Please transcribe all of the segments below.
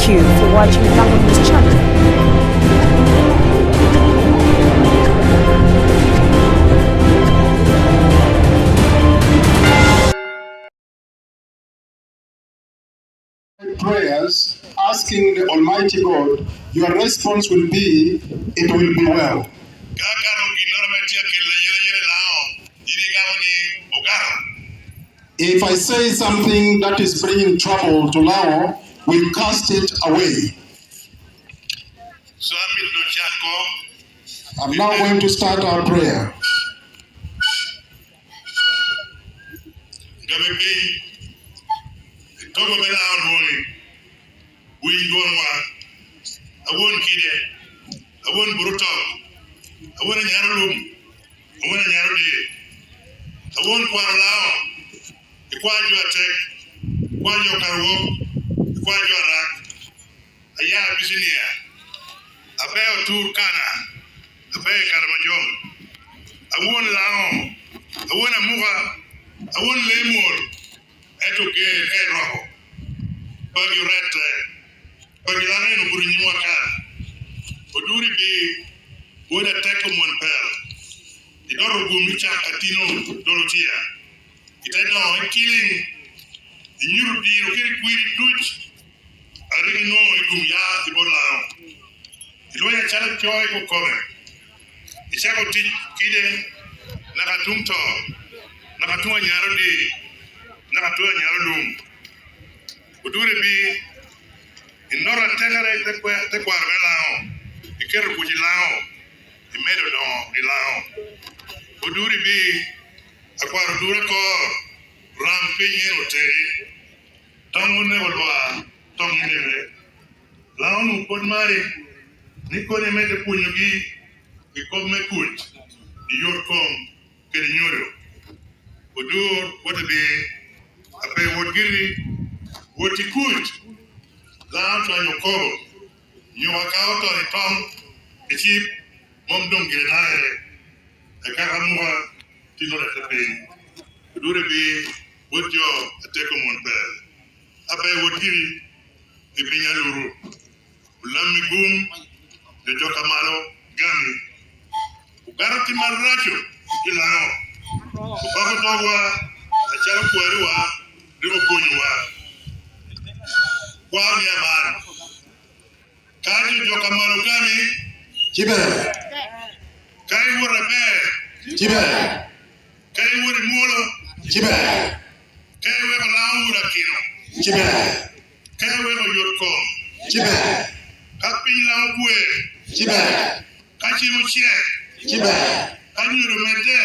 Thank you for watching Lango News channel. Prayers, asking the Almighty God, your response will be, it will be well. If I say something that is bringing trouble to Lao, we cast it away. I'm now going to start our prayer. Odur kana, Ebii karamajong. Awon lao, awon amuga, awon lemur. Eto ke roho. Bagi rete, bagi langit no buri nyua kan. Oduri bi, woda teko mon pel. Idoro gumi cha katino dorotia. Itedo killing. Inyuru di rokeri kwiri tuch. Arigi no igum ya tibolao. Iloya chala choy ko kome. Isako kide nakatumto. Nakatunga nyaro di. Nakatunga nyaro lum. Oduri bi inora tegare te kwarbe lao. Ikero kuji lao. Imedo don di lao. Oduri bi akwaro dura ko rampinye oteri. Tongu ne walwa. Tongu ne me. Lao nu pod mari. Niko ne mede punyogi. Iko me kuch. Iyor kom. Kere nyoro. Odur wate be. Ape wotgiri. Woti kuch. Lao chwa nyokoro. Nyowakao to ni tong. Ichip. Momdong gire naere. Ekaka muha. Tinore tepe. Odure be. Wotyo. Ateko monpel. Ape wotgiri. Ibinya luru. Ulami gum. De joka malo. Gami. Ugarati marracho. Ilao. Upako towa. Achara kuariwa. Rimo konywa. Kwa ni amara. Kaji joka malo gami. Chibe. Kai wura be. Chibe. Kai wuri molo. Chibe. Kai wura laura kino. Chibe. Kai wura yorko. Chibe. Kapi lao kwe. Chibe. Kachi muchie. Chibe. Kanyuru mede.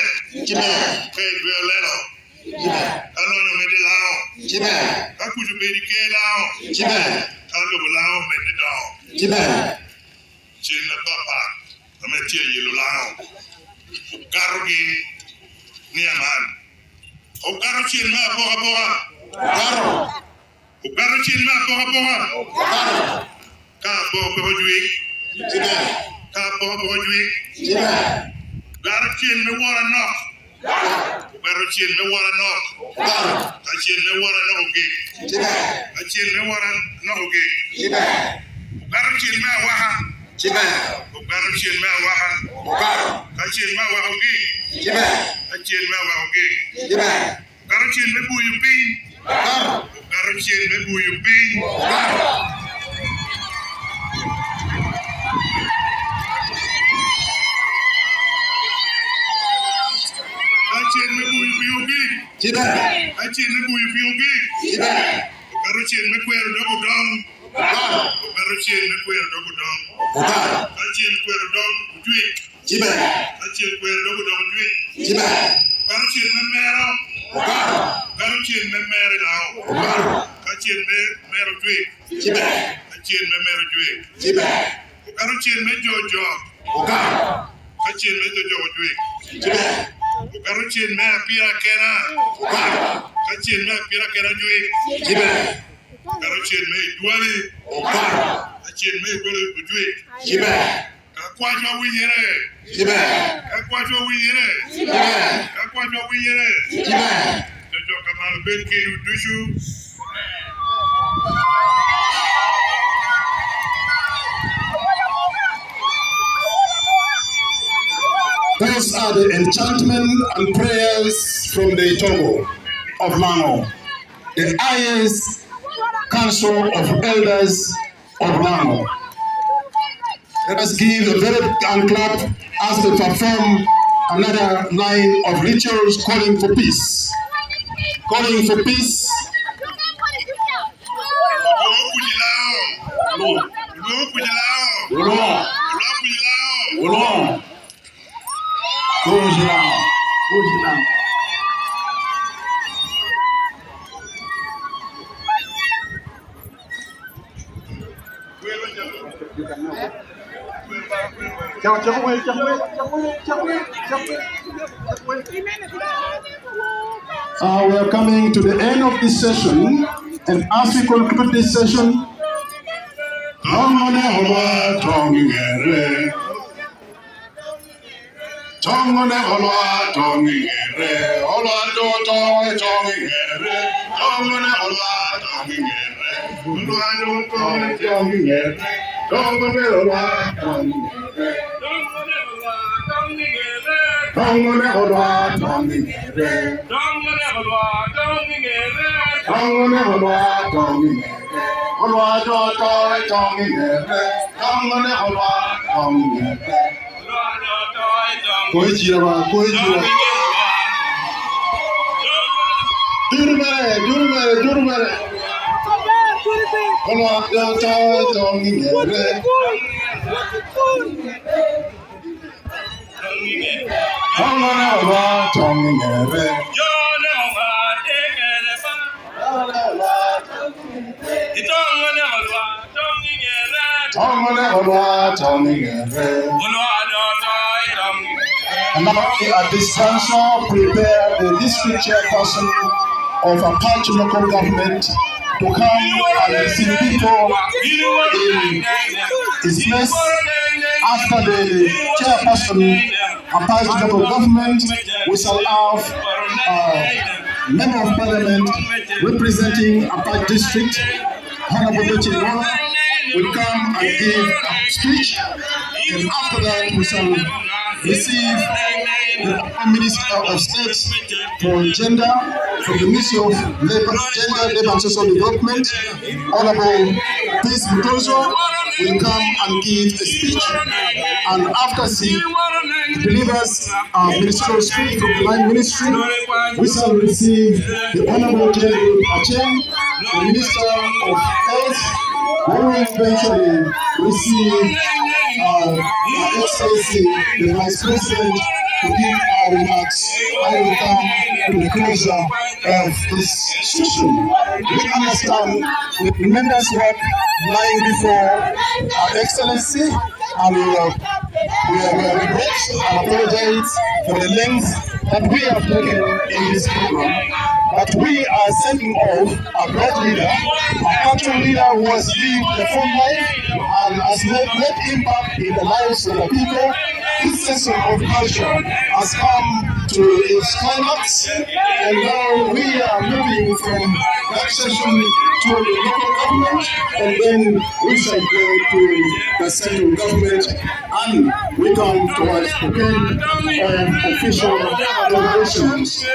Chibe. Kai duelero. Chibe. Kanonyo mede lao. Chibe. Kakuju berike lao. Chibe. Kango lao mede dao. Chibe. China papa. Ametia yelo lao. Karugi. Niaman. Okaro china boga boga. Garo. Okaro china boga boga. Garo. Ka boga hojui. Chibe. Ka boga hojui. Chibe. Garo chin me wara nok. Garo chin me wara nok. Garo. Ka chin me wara nok ogi. Chibe. Ka chin me wara nok ogi. Chibe. Garo chin me waha. Chibe. Garo chin me waha. Garo. Ka chin me waha ogi. Chibe. Ka chin me waha ogi. Chibe. Garo chin me buyu pin. Garo. Garo chin me buyu pin. Garo. Ka chin me buyu pin ogi. Chibe. Ka chin me buyu pin ogi. Chibe. Garo chin me kwero dogo dong. Garo. Garo chin me kwero dogo dong. Garo. Ka chin kwero dong dwi. Chibe. Ka chin kwero dogo dong dwi. Chibe. Garo chin me mero. Garo. Garo chin me mero dao. Garo. Ka chin me mero dwi. Chibe. Ka chin me mero dwi. Chibe. Garo chin me jojo. Garo. Ka chin me jojo dwi. Chibe. Garo chin me apira kena. Garo. Ka chin me apira kena dwi. Chibe. Garo chin me duali. Garo. Ka chin me duali dwi. Chibe. Ka kwajo winyere. Chibe. Ka kwajo winyere. Chibe. Ka kwajo winyere. Chibe. Jojo kamal benke udushu. Those are the enchantment and prayers from the Itogo of Lango, the highest council of elders of Lango. Let us give a very grand clap as they perform another line of rituals calling for peace. Calling for peace. We are coming to the end of this session, and as we conclude this session, at this juncture, prepare the district chairperson of a Apache local government to come and receive people in his place. After the chairperson of Apache local government, we shall have member of parliament representing Apache district, Honorable Betty will come and give a speech, and after that we shall receive the Minister of State for Gender from the Ministry of Gender, Labour and Social Development, Honorable Peace Mutozo will come and give a speech, and after she delivers a ministerial speech from the Line Ministry, we shall receive the Honorable General Acheng, the Minister of Health, who will eventually receive Excellency, the Vice President, to give our remarks. I will come to the closure of this session. We understand the tremendous work lying before our Excellency, and we regret and apologize for the length that we have taken in this program. But we are sending off a great leader, a cultural leader who has lived the full life and has made great impact in the lives of the people. This session of culture has come to its climax, and now we are moving from that session to the local government, and then we shall go to the central government, and we come towards the end of official deliberations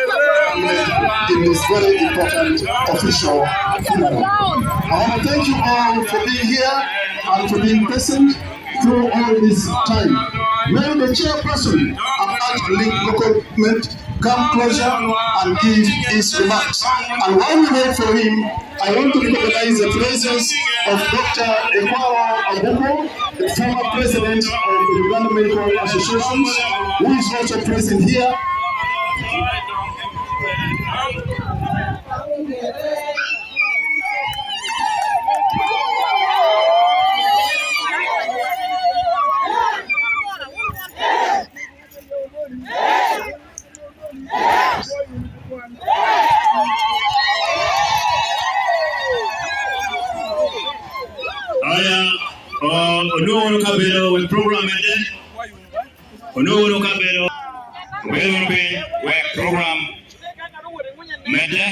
in this very important official funeral. I want to thank you all for being here and for being present through all this time. May the chairperson of that link local government come closer and give his remarks. And while we wait for him, I want to recognize the presence of Dr. Ongora, the former president of the Uganda Medical Association, who is also present here. Odur kabelo with program Odur kabelo with program mede